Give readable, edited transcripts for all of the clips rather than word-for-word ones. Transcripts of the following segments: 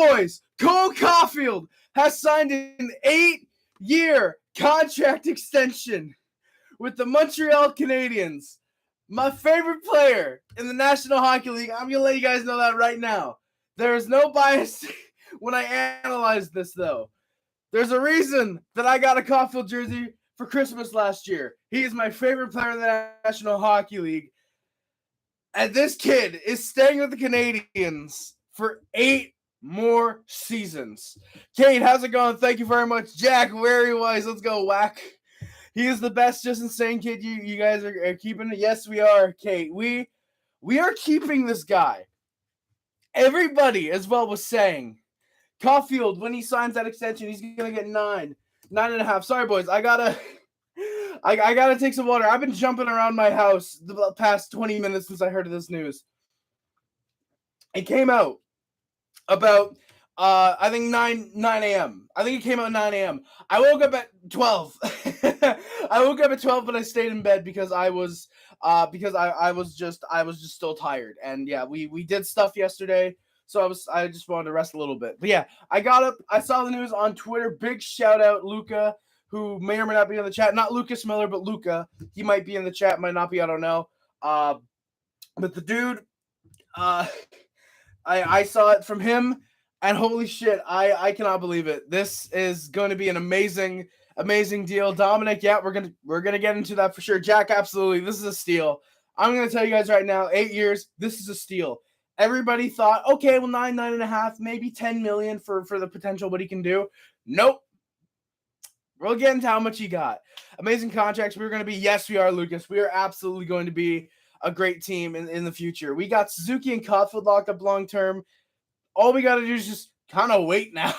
boys, Cole Caufield has signed an 8-year contract extension with the Montreal Canadiens. My favorite player in the National Hockey League. I'm going to let you guys know that right now. There is no bias when I analyze this, though. There's a reason that I got a Caufield jersey for Christmas last year. He is my favorite player in the National Hockey League. And this kid is staying with the Canadiens for 8 more seasons. Kate, how's it going? Thank you very much. Jack, wary wise, let's go, Whack. He is the best, just insane kid. You guys are keeping it. Yes, we are, Kate. We are keeping this guy. Everybody as well was saying, Caufield, when he signs that extension, he's gonna get 9.5. Sorry, boys. I gotta take some water. I've been jumping around my house the past 20 minutes since I heard of this news. It came out about I think 9 a.m. I think it came out at 9 a.m. I woke up at 12. I woke up at 12, but I stayed in bed because I was just still tired. And yeah, we did stuff yesterday, so I just wanted to rest a little bit. But yeah, I got up, I saw the news on Twitter. Big shout out Luca, who may or may not be in the chat. Not Lucas Miller, but Luca. He might be in the chat, might not be, I don't know. But the dude, I saw it from him, and holy shit, I cannot believe it. This is going to be an amazing deal. Dominic, yeah, we're gonna get into that for sure. Jack, absolutely, this is a steal. I'm gonna tell you guys right now, 8 years, this is a steal. Everybody thought, okay, well, 9.5, maybe 10 million for the potential what he can do. Nope. We'll get into how much he got. Amazing contracts. We're going to be, yes, we are, Lucas. We are absolutely going to be a great team in the future. We got Suzuki and Caufield locked up long term. All we got to do is just kind of wait now.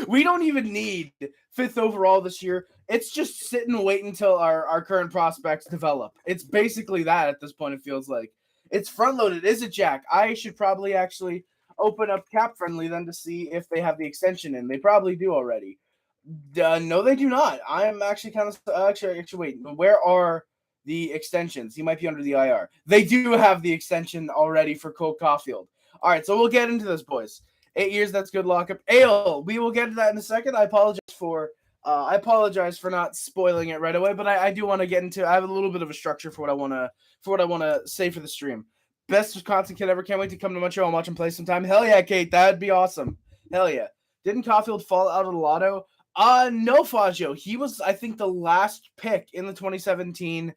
We don't even need 5th overall this year. It's just sit and wait until our current prospects develop. It's basically that at this point, it feels like. It's front-loaded, is it, Jack? I should probably actually open up Cap Friendly then to see if they have the extension in. They probably do already. No, they do not. I am actually kind of actually wait. Where are the extensions? He might be under the IR. They do have the extension already for Cole Caufield. All right, so we'll get into this, boys. 8 years, that's good lockup. Ale, we will get to that in a second. I apologize for not spoiling it right away, but I do want to get into. I have a little bit of a structure for what I want to say for the stream. Best Wisconsin kid ever. Can't wait to come to Montreal and watch him play sometime. Hell yeah, Kate, that'd be awesome. Hell yeah. Didn't Caufield fall out of the lotto? No, Fazio. He was, I think, the last pick in the 2017 in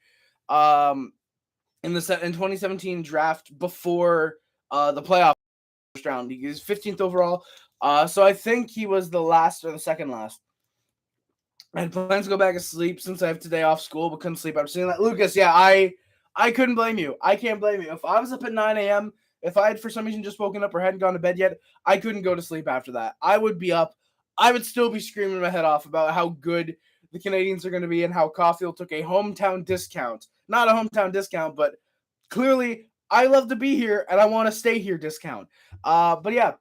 2017 draft before the playoff round. He was 15th overall. So I think he was the last or the second last. I had plans to go back to sleep since I have today off school, but couldn't sleep after seeing that. Lucas, yeah, I couldn't blame you. I can't blame you. If I was up at 9 a.m., if I had for some reason just woken up or hadn't gone to bed yet, I couldn't go to sleep after that. I would be up. I would still be screaming my head off about how good the Canadiens are going to be and how Caufield took a hometown discount. Not a hometown discount, but clearly I love to be here and I want to stay here discount. But yeah,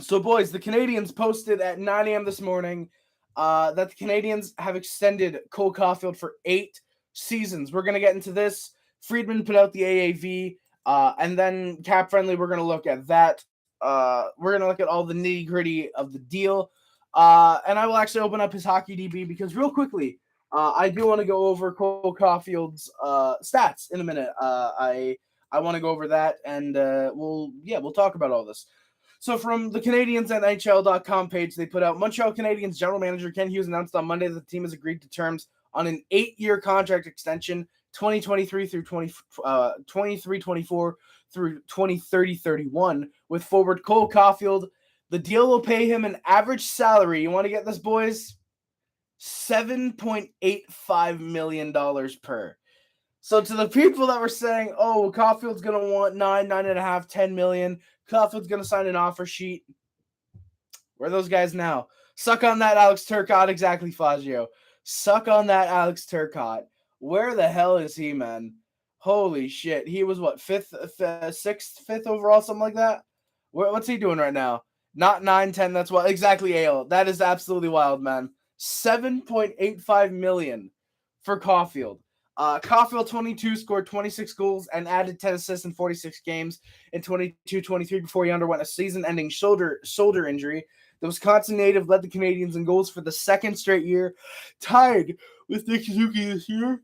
so boys, the Canadiens posted at 9 a.m. this morning that the Canadiens have extended Cole Caufield for 8 seasons. We're going to get into this. Friedman put out the AAV, and then Cap Friendly, we're going to look at that. We're going to look at all the nitty-gritty of the deal. And I will actually open up his Hockey DB because real quickly, I do want to go over Cole Caufield's stats in a minute. I want to go over that, and we'll talk about all this. So from the Canadiens NHL.com page, they put out Montreal Canadiens general manager Ken Hughes announced on Monday that the team has agreed to terms on an 8-year contract extension, 2023 through 23-24 through 2030-31, with forward Cole Caufield. The deal will pay him an average salary. You want to get this, boys? $7.85 million per. So to the people that were saying, oh, Caufield's going to want 9.5, 10 million. Caufield's going to sign an offer sheet. Where are those guys now? Suck on that, Alex Turcotte. Exactly, Fazio. Suck on that, Alex Turcotte. Where the hell is he, man? Holy shit. He was, what, 5th overall, something like that? What's he doing right now? Not 9, 10. That's what exactly, Ale. That is absolutely wild, man. $7.85 million for Caufield. Caufield, 22, scored 26 goals and added 10 assists in 46 games in 22-23 before he underwent a season-ending shoulder injury. The Wisconsin native led the Canadiens in goals for the second straight year, tied with Nick Suzuki this year.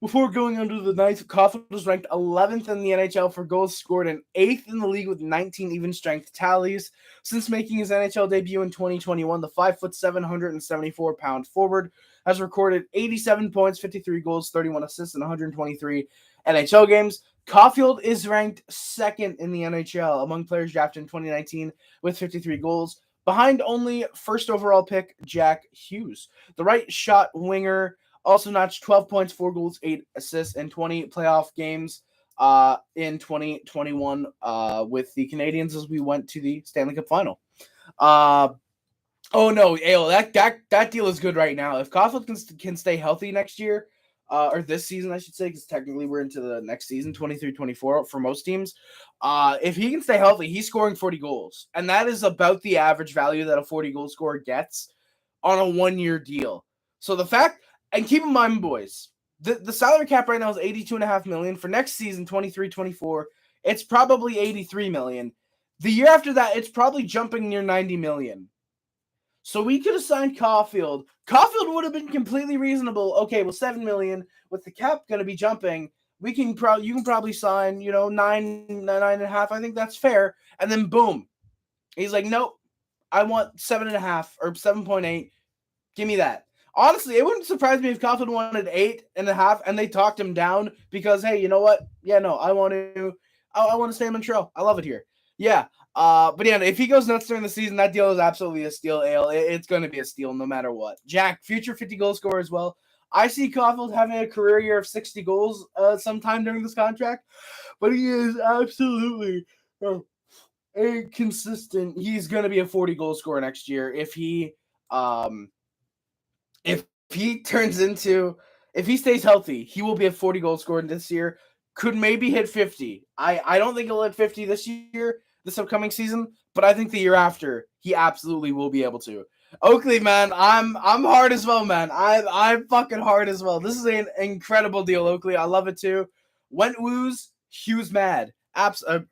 Before going under the ninth, Caufield was ranked 11th in the NHL for goals scored and 8th in the league with 19 even-strength tallies. Since making his NHL debut in 2021, the 5'7", 174-pound forward has recorded 87 points, 53 goals, 31 assists, and 123 NHL games. Caufield is ranked second in the NHL among players drafted in 2019 with 53 goals, behind only first overall pick Jack Hughes. The right shot winger also notched 12 points, 4 goals, 8 assists, and 20 playoff games in 2021 with the Canadiens as we went to the Stanley Cup final. Oh no, Ale, that deal is good right now. If Caufield can stay healthy next year, or this season, I should say, because technically we're into the next season, 23-24 for most teams. If he can stay healthy, he's scoring 40 goals. And that is about the average value that a 40-goal scorer gets on a one-year deal. So the fact, and keep in mind, boys, the salary cap right now is $82.5 million. For next season, 23-24, it's probably $83 million. The year after that, it's probably jumping near $90 million. So we could have signed Caufield. Caufield would have been completely reasonable. Okay, well, $7 million with the cap going to be jumping. You can probably sign, nine and a half. I think that's fair. And then boom, he's like, nope, I want 7.5 or 7.8. Give me that. Honestly, it wouldn't surprise me if Caufield wanted 8.5 and they talked him down because, hey, you know what? Yeah, no, I want to stay in Montreal. I love it here. Yeah. But yeah, if he goes nuts during the season, that deal is absolutely a steal, Ale. It's going to be a steal no matter what. Jack, future 50-goal scorer as well. I see Caufield having a career year of 60 goals sometime during this contract, but he is absolutely inconsistent. He's going to be a 40-goal scorer next year if he if he stays healthy. He will be a 40-goal scorer this year. Could maybe hit 50. I don't think he'll hit 50 this year, this upcoming season, but I think the year after he absolutely will be able to. Oakley, man, I'm hard as well, man. I'm fucking hard as well. This is an incredible deal, Oakley. I love it too. Went woos, Hughes mad.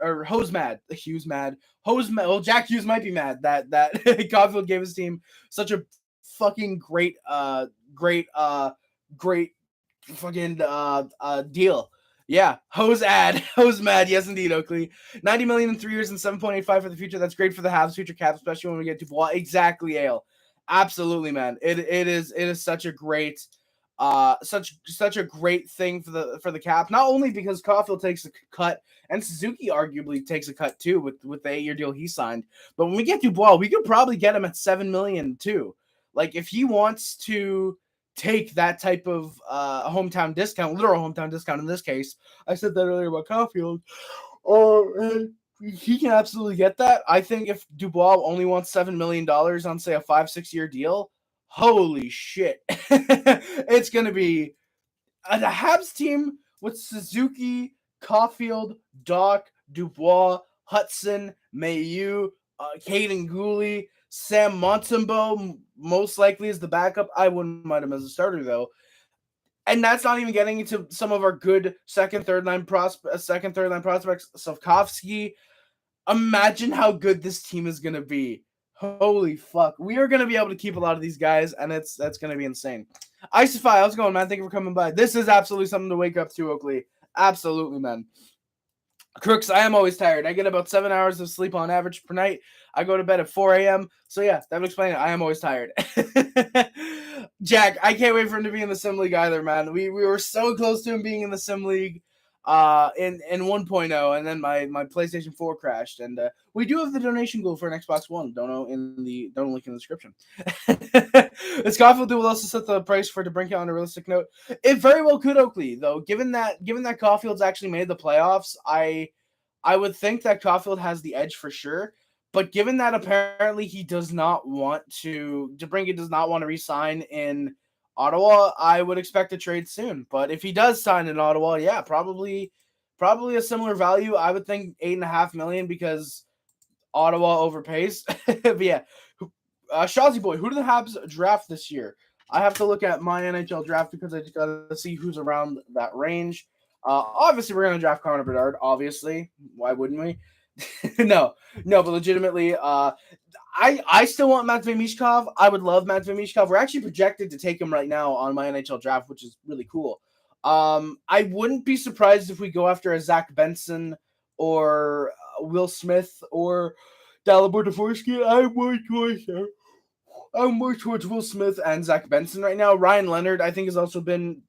Or Hose mad. Hughes mad. Hose mad. Well, Jack Hughes might be mad that Caufield gave his team such a fucking great fucking deal. Yeah, hose mad. Yes, indeed, Oakley. $90 million in 3 years and 7.85 for the future. That's great for the Habs future cap, especially when we get to Dubois. Exactly, Ale. Absolutely, man. It is such a great such a great thing for the cap. Not only because Caufield takes a cut and Suzuki arguably takes a cut too with the 8-year deal he signed, but when we get Dubois, we could probably get him at $7 million too. Like if he wants to take that type of hometown discount, literal hometown discount in this case. I said that earlier about Caufield. He can absolutely get that. I think if Dubois only wants $7 million on, say, a 5-6 year deal, holy shit. It's going to be the Habs team with Suzuki, Caufield, Doc, Dubois, Hudson, Mailloux, Caden Gooley, Sam Montembeault most likely is the backup. I wouldn't mind him as a starter though. And that's not even getting into some of our good second, third line prospects. Slavkovsky. Imagine how good this team is going to be. Holy fuck. We are going to be able to keep a lot of these guys, and that's going to be insane. Isify, how's it going, man? Thank you for coming by. This is absolutely something to wake up to, Oakley. Absolutely, man. Crooks, I am always tired. I get about 7 hours of sleep on average per night. I go to bed at 4 a.m. So, yeah, that would explain it. I am always tired. Jack, I can't wait for him to be in the Sim League either, man. We were so close to him being in the Sim League in 1.0, and then my PlayStation 4 crashed. And we do have the donation goal for an Xbox One. Don't link in the description. Is Caufield will also set the price for DeBrincat on a realistic note? It very well could, Oakley, though. Given that Caufield's actually made the playoffs, I would think that Caufield has the edge for sure. But given that apparently he does not want DeBrincat does not want to re-sign in Ottawa, I would expect a trade soon. But if he does sign in Ottawa, yeah, probably a similar value. I would think $8.5 million because Ottawa overpays. But yeah, Shazzy boy, who do the Habs draft this year? I have to look at my NHL draft because I just got to see who's around that range. Obviously, we're going to draft Connor Bedard. Obviously, why wouldn't we? no, no, but legitimately, I still want Matvei Mishkov. I would love Matvei Mishkov. We're actually projected to take him right now on my NHL draft, which is really cool. I wouldn't be surprised if we go after a Zach Benson or Will Smith or Dalibor Dvorsky. I'm more towards Will Smith and Zach Benson right now. Ryan Leonard, I think, has also been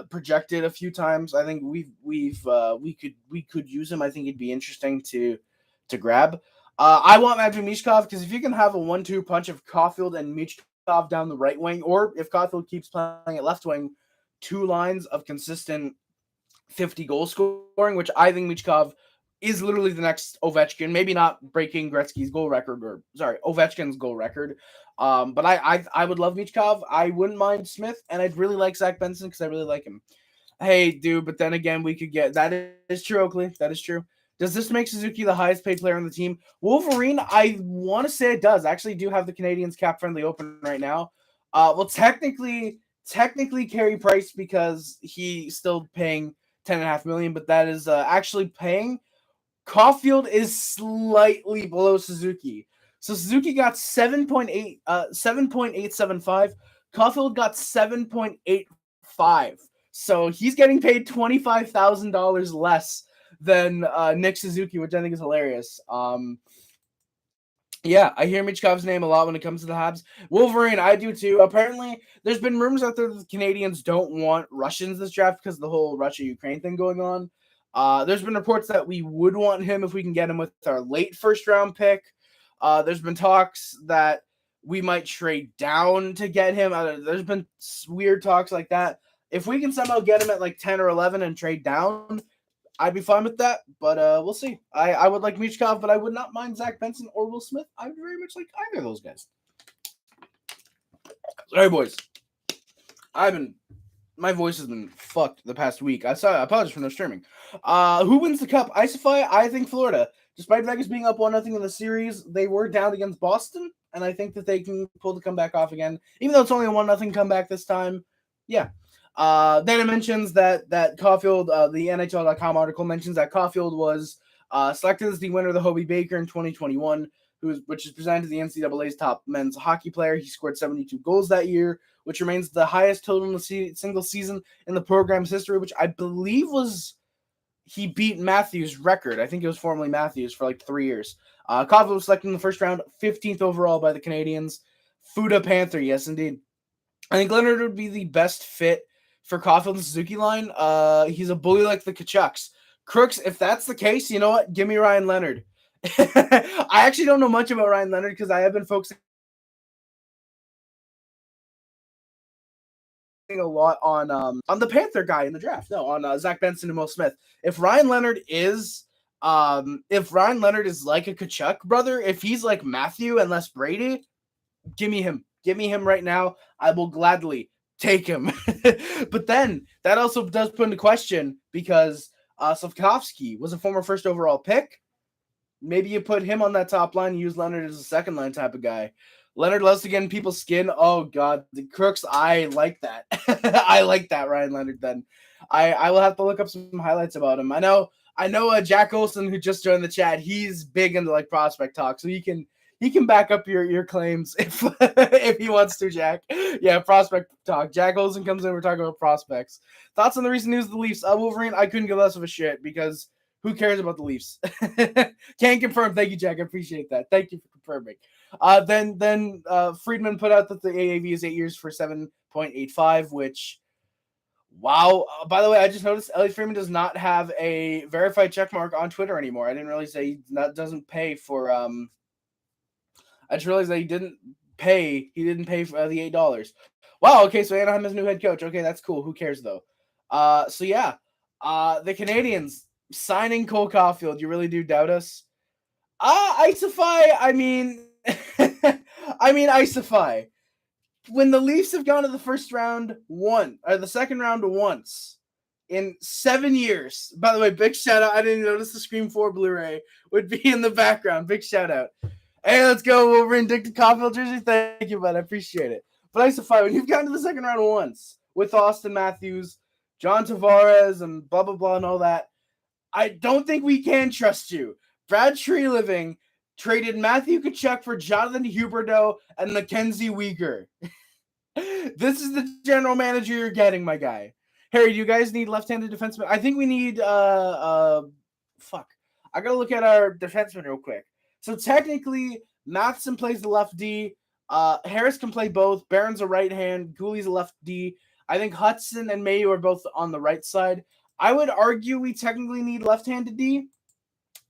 projected a few times. I think we could use him. I think it'd be interesting to grab. I want Matvei Mishkov because if you can have a 1-2 punch of Caufield and Mishkov down the right wing, or if Caufield keeps playing at left wing, 2 lines of consistent 50 goal scoring, which I think Mishkov is literally the next Ovechkin. Maybe not breaking Gretzky's goal record, or sorry, Ovechkin's goal record. But I would love Mishkov. I wouldn't mind Smith, and I'd really like Zach Benson because I really like him. Hey, dude, but then again, we could get that is true, Oakley. That is true. Does this make Suzuki the highest paid player on the team? Wolverine, I want to say it does. I actually do have the Canadiens cap friendly open right now. Well, technically Carey Price because he's still paying $10.5 million, but that is actually paying. Caufield is slightly below Suzuki. So Suzuki got 7.875. Caufield got 7.85. So he's getting paid $25,000 less than Nick Suzuki, which I think is hilarious. Yeah, I hear Michkov's name a lot when it comes to the Habs. Wolverine, I do too. Apparently, there's been rumors out there that the Canadiens don't want Russians this draft because of the whole Russia-Ukraine thing going on. There's been reports that we would want him if we can get him with our late first-round pick. There's been talks that we might trade down to get him. There's been weird talks like that. If we can somehow get him at like 10 or 11 and trade down, I'd be fine with that, but we'll see. I would like Michkov, but I would not mind Zach Benson or Will Smith. I would very much like either of those guys. Sorry, boys. My voice has been fucked the past week. I apologize for no streaming. Who wins the cup? Isify, I think Florida. Despite Vegas being up 1-0 in the series, they were down against Boston, and I think that they can pull the comeback off again. Even though it's only a 1-0 comeback this time. Yeah. Then it mentions that Caufield, the NHL.com article mentions that Caufield was selected as the winner of the Hobey Baker in 2021, which is presented to the NCAA's top men's hockey player. He scored 72 goals that year, which remains the highest total in a single season in the program's history, which I believe he beat Matthews' record. I think it was formerly Matthews for like 3 years. Caufield was selected in the first round, 15th overall by the Canadiens. Fuda Panther, yes indeed. I think Leonard would be the best fit for Caufield and Suzuki line. He's a bully like the Kachucks. Crooks, if that's the case, you know what? Give me Ryan Leonard. I actually don't know much about Ryan Leonard because I have been focusing a lot on the Panther guy in the draft. No, on Zach Benson and Will Smith. If Ryan Leonard is like a Kachuk brother, if he's like Matthew and less Brady, give me him. Give me him right now. I will gladly take him. But then that also does put into question because Slavkovsky was a former first overall pick. Maybe you put him on that top line and use Leonard as a second line type of guy. Leonard loves to get in people's skin. Oh, God. The Crooks, I like that. I like that, Ryan Leonard, then. I will have to look up some highlights about him. I know Jack Olson, who just joined the chat, he's big into, like, prospect talk, so he can back up your claims if if he wants to, Jack. Yeah, prospect talk. Jack Olson comes in, we're talking about prospects. Thoughts on the recent news of the Leafs? Wolverine, I couldn't give less of a shit because who cares about the Leafs? Can't confirm. Thank you, Jack. I appreciate that. Thank you for confirming. Then Friedman put out that the AAV is 8 years for 7.85, which, wow. By the way, I just noticed Elliot Friedman does not have a verified checkmark on Twitter anymore. I didn't realize that he doesn't pay for I just realized that he didn't pay for the $8. Wow, okay, so Anaheim is new head coach. Okay, that's cool. Who cares though? So yeah. The Canadiens signing Cole Caufield. You really do doubt us? Isify, I mean Isify. When the Leafs have gone to the first round the second round once in 7 years. By the way, big shout out. I didn't notice the Scream 4 Blu-ray would be in the background. Big shout out. Hey, let's go. Wolverine Dick to Caufield jersey. Thank you, bud. I appreciate it. But I said 5. When you've gotten to the second round once with Austin Matthews, John Tavares, and blah, blah, blah, and all that, I don't think we can trust you. Brad Treliving traded Matthew Tkachuk for Jonathan Huberdeau and Mackenzie Weegar. This is the general manager you're getting, my guy. Harry, do you guys need left-handed defensemen? I think we need fuck. I gotta look at our defensemen real quick. So technically, Matheson plays the left D. Harris can play both. Barron's a right hand. Gooley's a left D. I think Hudson and Mayo are both on the right side. I would argue we technically need left-handed D.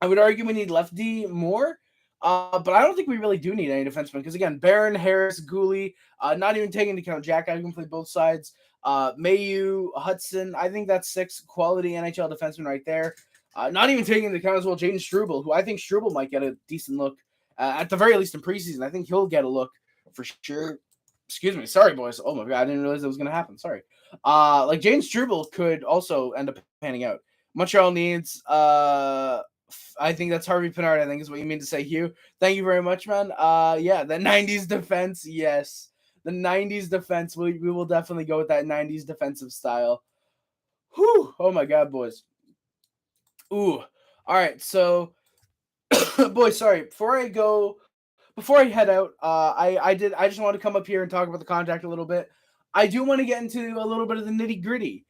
I would argue we need left D more. But I don't think we really do need any defensemen because, again, Barron, Harris, Gooley, not even taking into account Jack, I can play both sides. Mayu, Hudson, I think that's 6 quality NHL defensemen right there. Not even taking into account as well Jaden Struble, who I think Struble might get a decent look, at the very least in preseason. I think he'll get a look for sure. Excuse me. Sorry, boys. Oh, my God. I didn't realize that was going to happen. Sorry. Like, Jaden Struble could also end up panning out. Montreal needs... I think that's Harvey Pinard, I think is what you mean to say, Hugh. Thank you very much, man. Yeah, the 90s defense, yes. The 90s defense, we will definitely go with that 90s defensive style. Whew. Oh, my God, boys. Ooh. All right, so, boys, sorry. Before I head out, I just want to come up here and talk about the contract a little bit. I do want to get into a little bit of the nitty-gritty.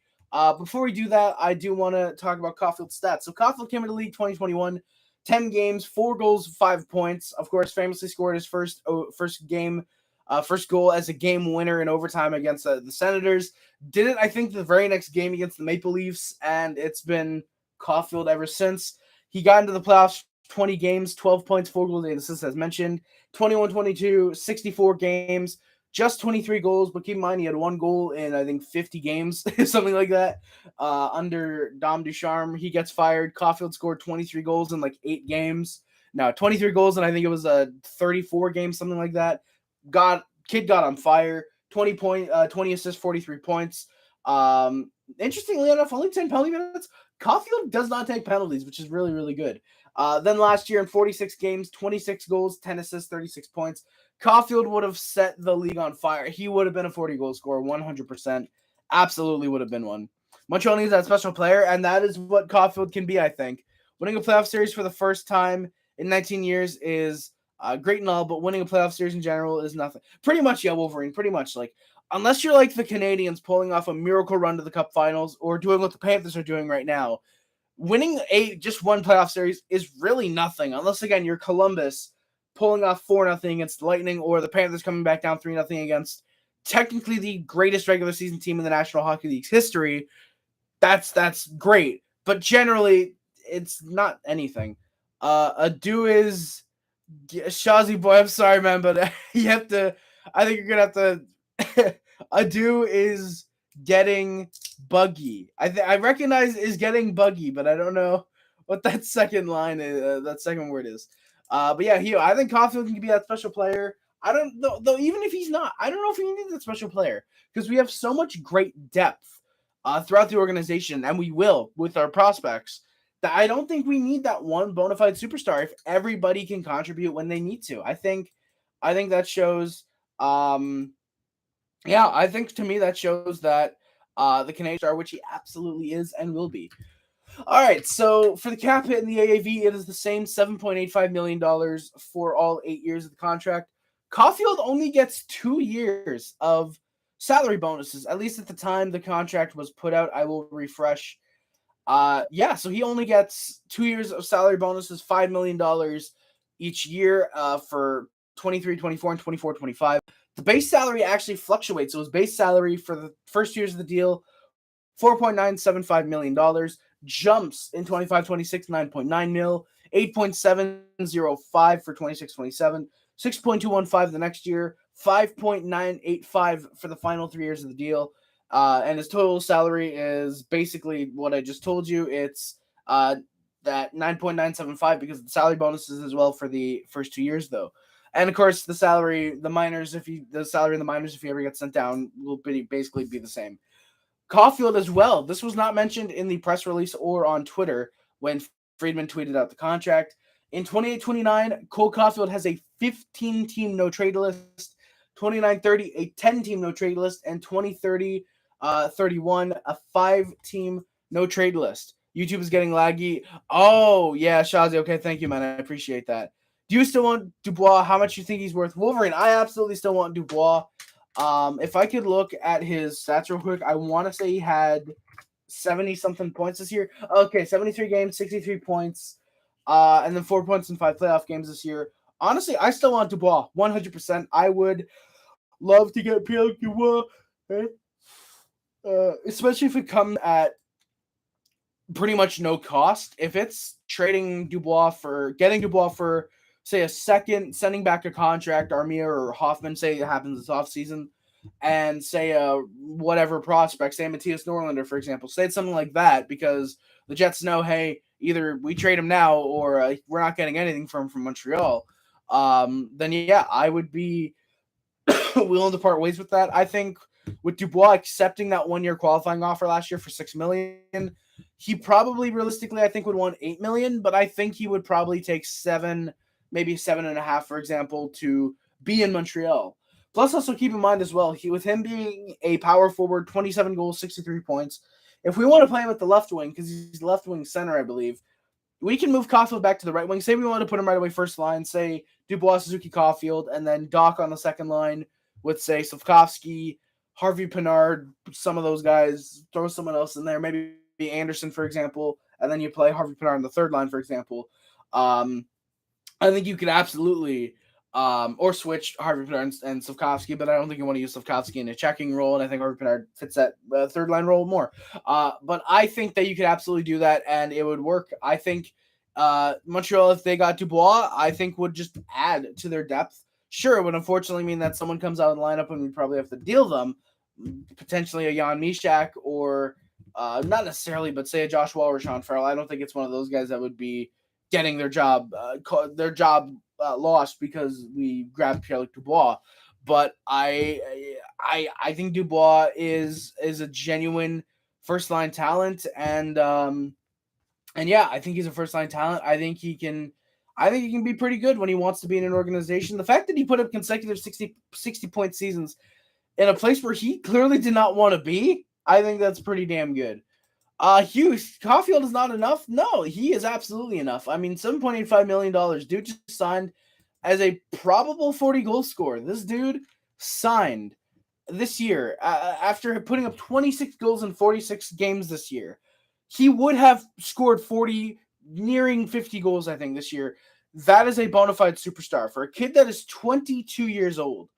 Before we do that, I do want to talk about Caufield's stats. So Caufield came into the league 2021, 10 games, 4 goals, 5 points. Of course, famously scored his first goal as a game winner in overtime against the Senators. Did it, I think, the very next game against the Maple Leafs, and it's been Caufield ever since. He got into the playoffs, 20 games, 12 points, 4 goals, 8 assists, as mentioned. 21-22, 64 games. Just 23 goals, but keep in mind he had 1 goal in, I think, 50 games, something like that, under Dom Ducharme. He gets fired. Caufield scored 23 goals in, like, 8 games. No, 23 goals, and I think it was 34 games, something like that. Kid got on fire. 20 assists, 43 points. Interestingly enough, only 10 penalty minutes. Caufield does not take penalties, which is really, really good. Then last year in 46 games, 26 goals, 10 assists, 36 points. Caufield would have set the league on fire. He would have been a 40-goal scorer, 100%. Absolutely would have been one. Montreal needs that special player, and that is what Caufield can be, I think. Winning a playoff series for the first time in 19 years is great and all, but winning a playoff series in general is nothing. Pretty much, yeah, Wolverine, pretty much. Like, unless you're like the Canadiens pulling off a miracle run to the Cup Finals or doing what the Panthers are doing right now, winning just one playoff series is really nothing. Unless, again, you're Columbus pulling off 4-0 against the Lightning, or the Panthers coming back down 3-0 against technically the greatest regular season team in the National Hockey League's history. That's great. But generally, it's not anything. Ado is Shazzy boy, I'm sorry, man, but you have to, I think you're going to have to, Ado is getting buggy. I recognize is getting buggy, but I don't know what that second line is, that second word is. But yeah, I think Caufield can be that special player. I don't though even if he's not, I don't know if he needs that special player because we have so much great depth throughout the organization, and we will with our prospects, that I don't think we need that one bona fide superstar if everybody can contribute when they need to. I think that shows I think to me that shows that the Canadiens are, which he absolutely is and will be. All right, so for the cap hit in the AAV, it is the same $7.85 million for all 8 years of the contract. Caufield only gets 2 years of salary bonuses, at least at the time the contract was put out. I will refresh. So he only gets 2 years of salary bonuses, $5 million each year for 23-24 and 24-25. The base salary actually fluctuates. So his base salary for the first years of the deal, $4.975 million. Jumps in 25-26, 9.9 mil, 8.705 for 26-27, 6.215 the next year, 5.985 for the final 3 years of the deal. And his total salary is basically what I just told you. It's that 9.975 because of the salary bonuses as well for the first 2 years, though. And of course, the salary in the minors, if he ever gets sent down, will basically be the same. Caufield as well. This was not mentioned in the press release or on Twitter when Friedman tweeted out the contract. In 28-29, Cole Caufield has a 15-team no-trade list. 29-30, a 10-team no trade list, and 20-30, 31, a 5-team no trade list. YouTube is getting laggy. Oh, yeah, Shazi. Okay, thank you, man. I appreciate that. Do you still want Dubois? How much you think he's worth? Wolverine, I absolutely still want Dubois. If I could look at his stats real quick, I want to say he had 70-something points this year. Okay, 73 games, 63 points, and then 4 points in 5 playoff games this year. Honestly, I still want Dubois 100%. I would love to get Pierre Dubois, especially if it comes at pretty much no cost. If it's getting Dubois for, say, a second, sending back a contract, Armia or Hoffman, say it happens this offseason, and say whatever prospect, say Matthias Norlander, for example, say it's something like that, because the Jets know, hey, either we trade him now or we're not getting anything from Montreal. Then yeah, I would be willing to part ways with that. I think with Dubois accepting that 1-year qualifying offer last year for $6 million, he probably realistically, I think, would want $8 million, but I think he would probably take 7, maybe 7.5, for example, to be in Montreal. Plus, also keep in mind as well, with him being a power forward, 27 goals, 63 points. If we want to play him at the left wing, because he's left wing center, I believe, we can move Caufield back to the right wing. Say we want to put him right away first line, say Dubois, Suzuki, Caufield, and then Doc on the second line with, say, Slavkovsky, Harvey Pinard, some of those guys, throw someone else in there, maybe Anderson, for example, and then you play Harvey Pinard on the third line, for example. I think you could absolutely or switch Harvey Pinard and Slavkovsky, but I don't think you want to use Slavkovsky in a checking role, and I think Harvey Pinard fits that third line role more. But I think that you could absolutely do that, and it would work. I think Montreal, if they got Dubois, I think would just add to their depth. Sure, it would unfortunately mean that someone comes out of the lineup and we probably have to deal them, potentially a Jan Mysak or not necessarily, but say a Josh Wall or Sean Farrell. I don't think it's one of those guys that would be getting their job lost because we grabbed Pierre-Luc Dubois. But I think Dubois is a genuine first line talent, and yeah, I think he's a first line talent. I think he can be pretty good when he wants to be in an organization. The fact that he put up consecutive 60 point seasons in a place where he clearly did not want to be, I think that's pretty damn good. Hughes, Caufield is not enough? No, he is absolutely enough. I mean, $7.85 million. Dude just signed as a probable 40 goal scorer. This dude signed this year after putting up 26 goals in 46 games this year. He would have scored 40, nearing 50 goals, I think, this year. That is a bona fide superstar. For a kid that is 22 years old,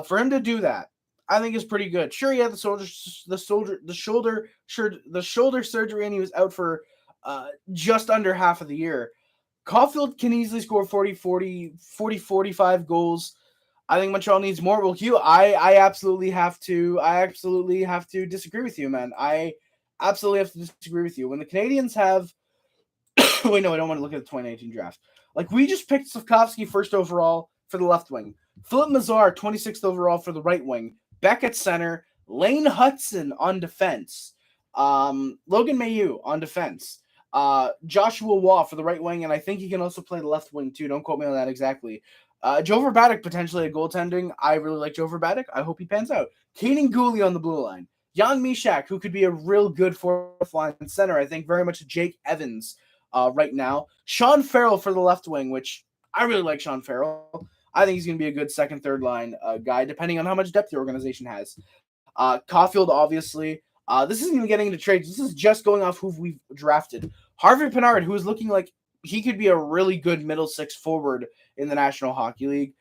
for him to do that, I think is pretty good. Sure, he had the shoulder surgery, and he was out for just under half of the year. Caufield can easily score 45 goals. I think Montreal needs more. Well, Hugh, I absolutely have to disagree with you, man. I absolutely have to disagree with you. When the Canadiens have wait, no, I don't want to look at the 2019 draft. Like, we just picked Slavkovsky first overall for the left wing. Philip Mazar, 26th overall for the right wing. Beck at center. Lane Hudson on defense. Logan Mailloux on defense. Joshua Waugh for the right wing, and I think he can also play the left wing too. Don't quote me on that exactly. Joe Verbatic potentially at goaltending. I really like Joe Verbatic. I hope he pans out. Kanan Gooley on the blue line. Jan Mysak, who could be a real good fourth line center. I think very much Jake Evans right now. Sean Farrell for the left wing, which I really like Sean Farrell. I think he's going to be a good second, third line guy, depending on how much depth the organization has. Caufield, obviously. This isn't even getting into trades. This is just going off who we've drafted. Harvey Pinard, who is looking like he could be a really good middle six forward in the National Hockey League.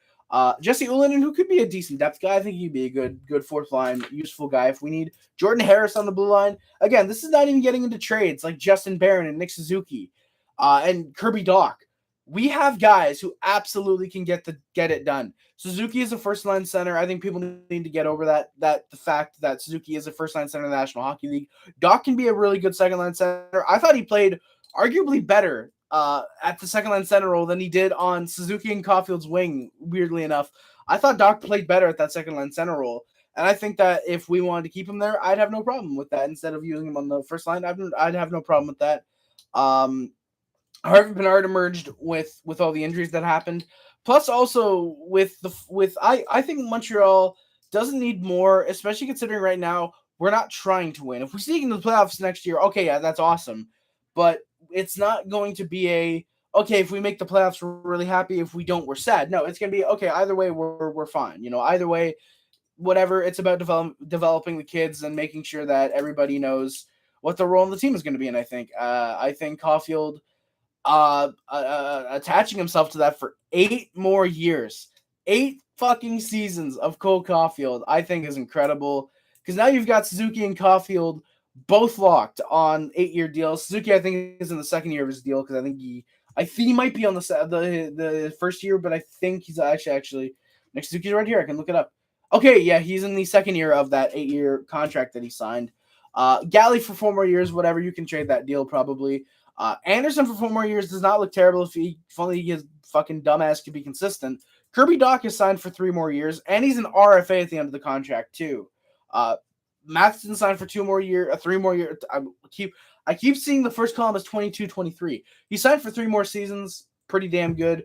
Jesse Ullinen, who could be a decent depth guy. I think he'd be a good fourth line, useful guy if we need. Jordan Harris on the blue line. Again, this is not even getting into trades like Justin Barron and Nick Suzuki and Kirby Doc. We have guys who absolutely can get it done. Suzuki is a first line center. I think people need to get over that the fact that Suzuki is a first line center in the National Hockey League. Doc can be a really good second line center. I thought he played arguably better at the second line center role than he did on Suzuki and Caufield's wing. Weirdly enough, I thought Doc played better at that second line center role, and I think that if we wanted to keep him there, I'd have no problem with that. Instead of using him on the first line, I'd have no problem with that. Harvey Pinard emerged with all the injuries that happened. Plus, also I think Montreal doesn't need more, especially considering right now we're not trying to win. If we sneak into the playoffs next year, okay, yeah, that's awesome. But it's not going to be a okay if we make the playoffs, we're really happy. If we don't, we're sad. No, it's gonna be okay. Either way, we're fine. Either way, whatever. It's about developing the kids and making sure that everybody knows what the role in the team is going to be. And I think Caufield attaching himself to that for 8 more years, 8 fucking seasons of Cole Caufield, I think is incredible. Because now you've got Suzuki and Caufield both locked on 8-year deals. Suzuki, I think, is in the second year of his deal because I think he might be on the first year, but I think he's actually next Suzuki's right here. I can look it up. Okay, yeah, he's in the second year of that 8-year contract that he signed. Galley for 4 more years, whatever. You can trade that deal probably. Anderson for 4 more years does not look terrible if only his fucking dumbass could be consistent. Kirby Doc is signed for 3 more years, and he's an RFA at the end of the contract too. Matheson signed for 2 more years, 3 more years. I keep seeing the first column as 22, 23. He signed for 3 more seasons, pretty damn good.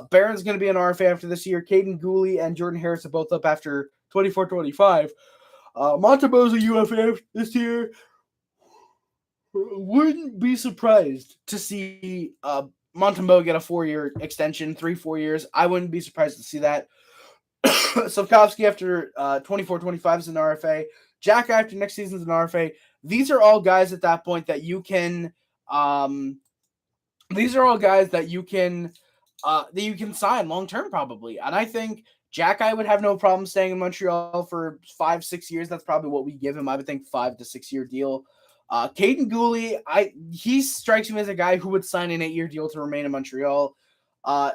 Barron's going to be an RFA after this year. Caden Gooley and Jordan Harris are both up after 24, 25. Montembeau's a UFA this year. Wouldn't be surprised to see Montembeau get a 4-year extension, 3-4 years. I wouldn't be surprised to see that. Slavkovsky after 24-25 is an RFA. Jack after next season is an RFA. These are all guys at that point that you can. These are all guys that you can sign long term probably, and I think Jack I would have no problem staying in Montreal for 5-6 years. That's probably what we give him. I would think 5 to 6 year deal. Caden Gooley, he strikes me as a guy who would sign an 8-year deal to remain in Montreal.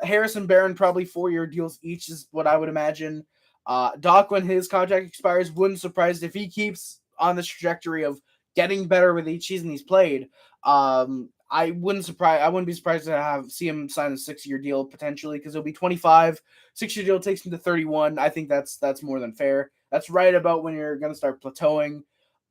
Harris and Barron probably 4-year deals each is what I would imagine. Doc, when his contract expires, wouldn't surprise if he keeps on this trajectory of getting better with each season he's played. I wouldn't be surprised to see him sign a 6-year deal potentially because he'll be 25. 6-year deal takes him to 31. I think that's more than fair. That's right about when you're gonna start plateauing.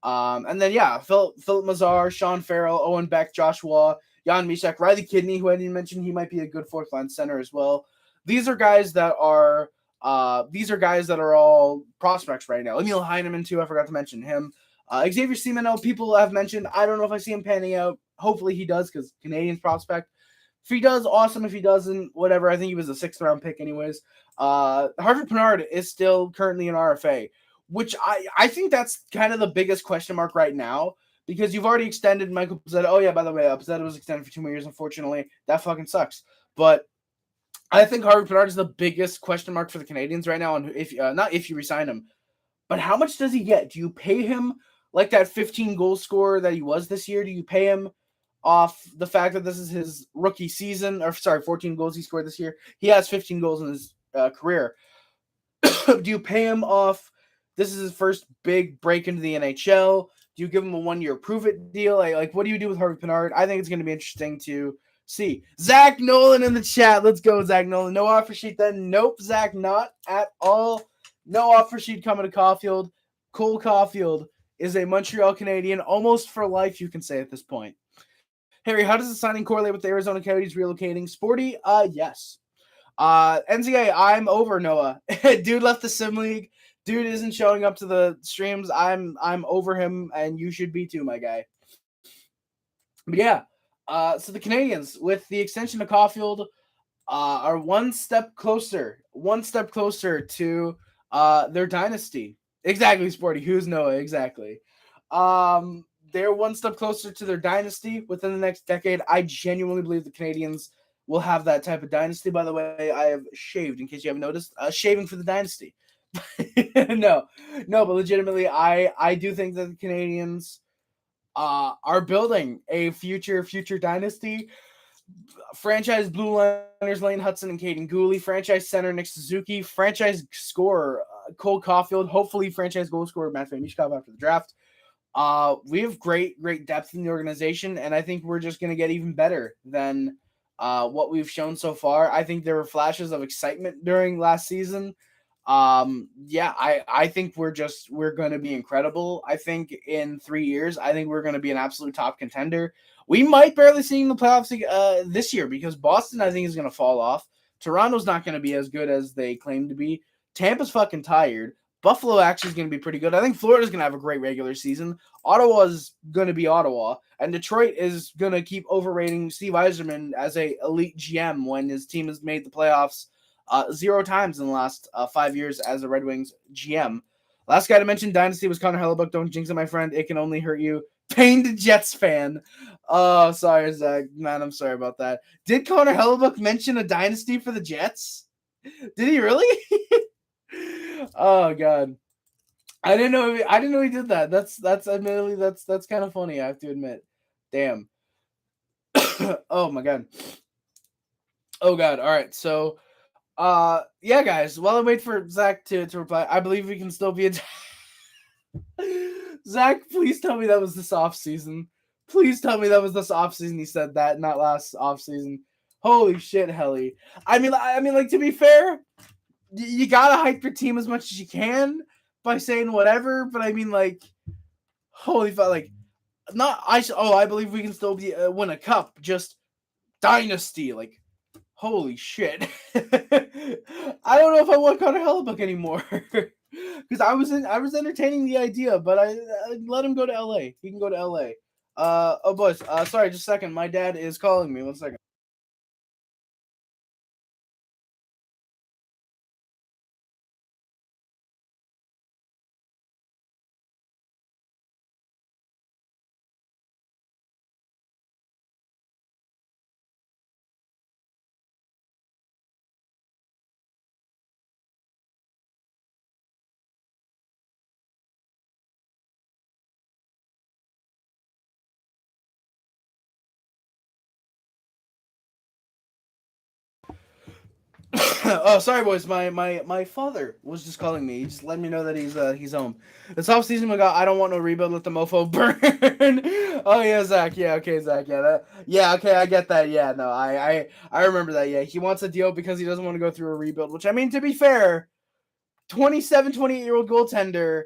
And then Philip Mazar, Sean Farrell, Owen Beck, Joshua, Jan Mishak, Riley Kidney, who I didn't mention, he might be a good fourth line center as well. These are guys that are all prospects right now. Emil Heineman too, I forgot to mention him. Xavier Semenel, people have mentioned. I don't know if I see him panning out. Hopefully he does because Canadiens prospect. If he does, awesome. If he doesn't, whatever. I think he was a 6th round pick anyways. Harvey Pinard is still currently an RFA, which I think that's kind of the biggest question mark right now because you've already extended Michael Pizzetta. Oh, yeah, by the way, Pizzetta was extended for 2 more years, unfortunately. That fucking sucks. But I think Harvey Pinard is the biggest question mark for the Canadiens right now, and not if you resign him, but how much does he get? Do you pay him like that 15 goal scorer that he was this year? Do you pay him off the fact that this is his rookie season, 14 goals he scored this year? He has 15 goals in his career. Do you pay him off? This is his first big break into the NHL. Do you give him a 1-year prove-it deal? Like, what do you do with Harvey Pinard? I think it's going to be interesting to see. Zach Nolan in the chat. Let's go, Zach Nolan. No offer sheet then. Nope, Zach, not at all. No offer sheet coming to Caufield. Cole Caufield is a Montreal Canadien almost for life, you can say at this point. Harry, how does the signing correlate with the Arizona Coyotes relocating? Sporty, yes. NCA, I'm over Noah. Dude left the Sim League. Dude isn't showing up to the streams. I'm over him, and you should be too, my guy. But yeah, so the Canadiens, with the extension of Caufield, are one step closer to their dynasty. Exactly, Sporty. Who's Noah? Exactly. They're one step closer to their dynasty within the next decade. I genuinely believe the Canadiens will have that type of dynasty. By the way, I have shaved, in case you haven't noticed. Shaving for the dynasty. No, but legitimately, I do think that the Canadiens are building a future dynasty. Franchise blue liners Lane Hudson and Caden Gooley, franchise center Nick Suzuki, franchise scorer Cole Caufield, hopefully franchise goal scorer Matvei Michkov after the draft. We have great depth in the organization, and I think we're just going to get even better than what we've shown so far. I think there were flashes of excitement during last season. I think we're going to be incredible. I think in 3 years, I think we're going to be an absolute top contender. We might barely see in the playoffs this year because Boston, I think, is going to fall off. Toronto's not going to be as good as they claim to be. Tampa's fucking tired. Buffalo actually is going to be pretty good. I think Florida's going to have a great regular season. Ottawa's going to be Ottawa. And Detroit is going to keep overrating Steve Yzerman as a elite GM when his team has made the playoffs 0 times in the last 5 years as a Red Wings GM. Last guy to mention Dynasty was Connor Hellebuck. Don't jinx it, my friend. It can only hurt you. Pained Jets fan. Oh, sorry, Zach. Man, I'm sorry about that. Did Connor Hellebuck mention a dynasty for the Jets? Did he really? Oh God. I didn't know he did that. That's admittedly that's kind of funny, I have to admit. Damn. Oh my God. Oh God. All right. So yeah, guys, while I wait for Zach to reply, I believe we can still be a Zach, please tell me that was this off season. Please tell me that was this off season he said that, not last off season. Holy shit, Helly. I mean, like, to be fair, you gotta hype your team as much as you can by saying whatever, but I mean, like, holy fuck, like, I believe we can still be win a cup, just dynasty, like, holy shit. I don't know if I want Connor Hellebuck anymore. Because I was entertaining the idea, but I let him go to LA. He can go to LA. Oh boys, sorry, just a second. My dad is calling me. 1 second. Oh, sorry, boys. My father was just calling me. He just let me know that he's home. This off season we got. I don't want no rebuild. Let the mofo burn. Oh yeah, Zach. Yeah, okay, Zach. Yeah, okay. I get that. Yeah, no, I remember that. Yeah, he wants a deal because he doesn't want to go through a rebuild. Which, I mean, to be fair, 27, 28-year-old goaltender.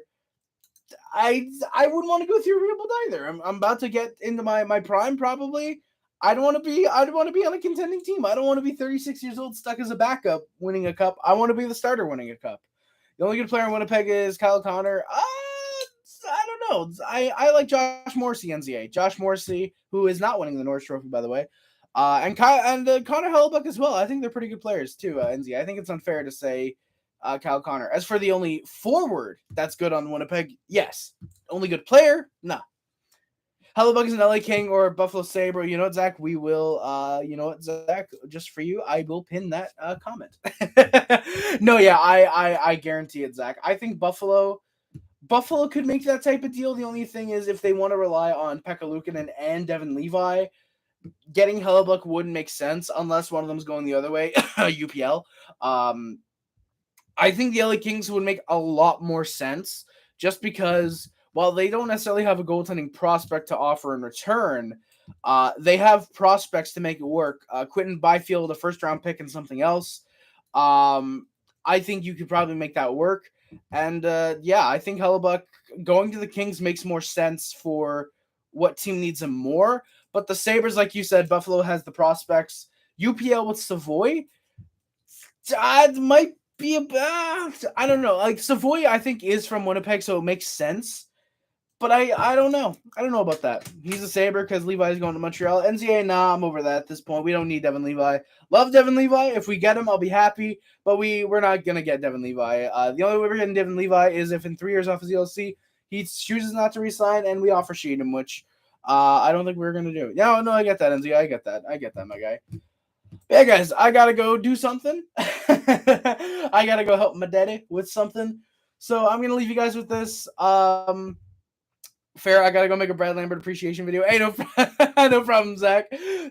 I wouldn't want to go through a rebuild either. I'm about to get into my prime probably. I'd want to be on a contending team. I don't want to be 36 years old stuck as a backup winning a cup. I want to be the starter winning a cup. The only good player in Winnipeg is Kyle Connor. I don't know. I like Josh Morrissey, NZA. Josh Morrissey, who is not winning the Norris Trophy, by the way. And Connor Hellebuck as well. I think they're pretty good players too, NZA. I think it's unfair to say Kyle Connor. As for the only forward that's good on Winnipeg, yes. Only good player, no. Hellebuck is an LA King or Buffalo Sabre. You know what, Zach? We will, you know what, Zach? Just for you, I will pin that comment. No, yeah, I guarantee it, Zach. I think Buffalo could make that type of deal. The only thing is if they want to rely on Pekka Luukkonen and Devin Levi, getting Hellebuck wouldn't make sense unless one of them's going the other way, UPL. I think the LA Kings would make a lot more sense just because while they don't necessarily have a goaltending prospect to offer in return, they have prospects to make it work. Quentin Byfield, a first-round pick, and something else. I think you could probably make that work. And, yeah, I think Hellebuck going to the Kings makes more sense for what team needs him more. But the Sabres, like you said, Buffalo has the prospects. UPL with Savoy, it might be I don't know. Like Savoy, I think is from Winnipeg, so it makes sense. But I don't know. I don't know about that. He's a Sabre because Levi's going to Montreal. NCAA, nah, I'm over that at this point. We don't need Devin Levi. Love Devin Levi. If we get him, I'll be happy. But we're not gonna get Devin Levi. The only way we're getting Devin Levi is if in 3 years off his ELC he chooses not to resign and we offer sheet him, which I don't think we're gonna do. No, I get that, NZ. I get that, my guy. Yeah, guys, I gotta go do something. I gotta go help my daddy with something. So I'm gonna leave you guys with this. Fair, I gotta go make a Brad Lambert appreciation video. Hey, no, no problem, Zach.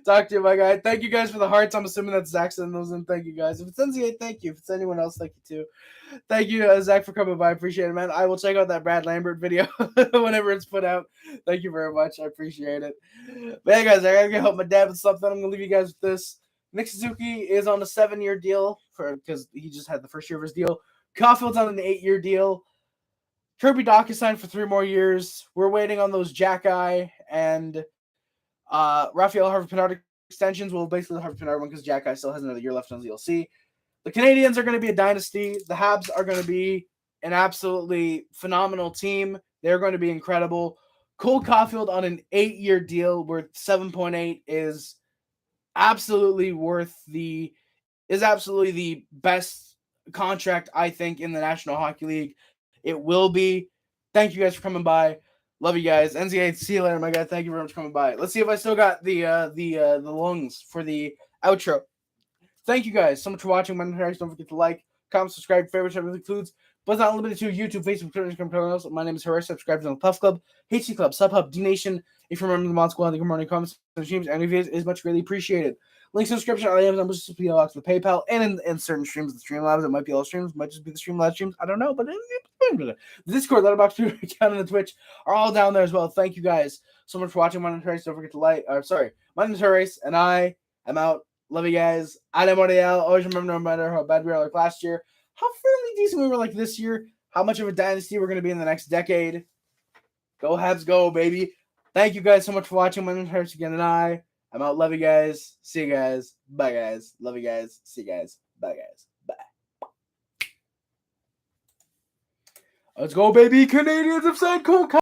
Talk to you, my guy. Thank you guys for the hearts. I'm assuming that's Zach sending those in. Thank you, guys. If it's NCA, thank you. If it's anyone else, thank you too. Thank you, Zach, for coming by. I appreciate it, man. I will check out that Brad Lambert video whenever it's put out. Thank you very much. I appreciate it. But yeah, guys, I gotta go help my dad with something. I'm gonna leave you guys with this. Nick Suzuki is on a 7-year deal because he just had the first year of his deal. Caufield's on an 8-year deal. Kirby Dach is signed for 3 more years. We're waiting on those Jack Eye and Raphael Harvey-Pinard extensions. Well, basically the Harvey-Pinard one because Jack Guy still has another year left on the DLC. The Canadiens are going to be a dynasty. The Habs are going to be an absolutely phenomenal team. They're going to be incredible. Cole Caufield on an 8-year deal worth 7.8 is absolutely the best contract, I think, in the National Hockey League. It will be. Thank you guys for coming by. Love you guys. NCAA, see you later, my guy. Thank you very much for coming by. Let's see if I still got the lungs for the outro. Thank you guys so much for watching. My name is Harris. Don't forget to like, comment, subscribe, favorite, whichever includes. But it's not limited to YouTube, Facebook, Twitter, Instagram, else. My name is Harris. Subscribe to the Puff Club, HC Club, Sub Hub, D Nation. If you remember the Mod Squad, the good morning comments, and streams, and reviews is much greatly appreciated. Links in the description. I have numbers to PO to the PayPal, and in certain streams, the Streamlabs. It might be all streams, might just be the Streamlabs streams. I don't know, but the Discord, Letterboxd, Twitter account, and the Twitch are all down there as well. Thank you guys so much for watching. My name is Harris. Don't forget to like. My name is Harris, and I am out. Love you guys. I'm Montreal. Always remember, no matter how bad we were like last year, how fairly decent we were like this year, how much of a dynasty we're going to be in the next decade. Go Habs, go, baby. Thank you guys so much for watching. My name is Harris again, and I'm out. Love you guys. See you guys. Bye, guys. Love you guys. See you guys. Bye, guys. Bye. Let's go, baby. Canadiens have signed Cole Caufield.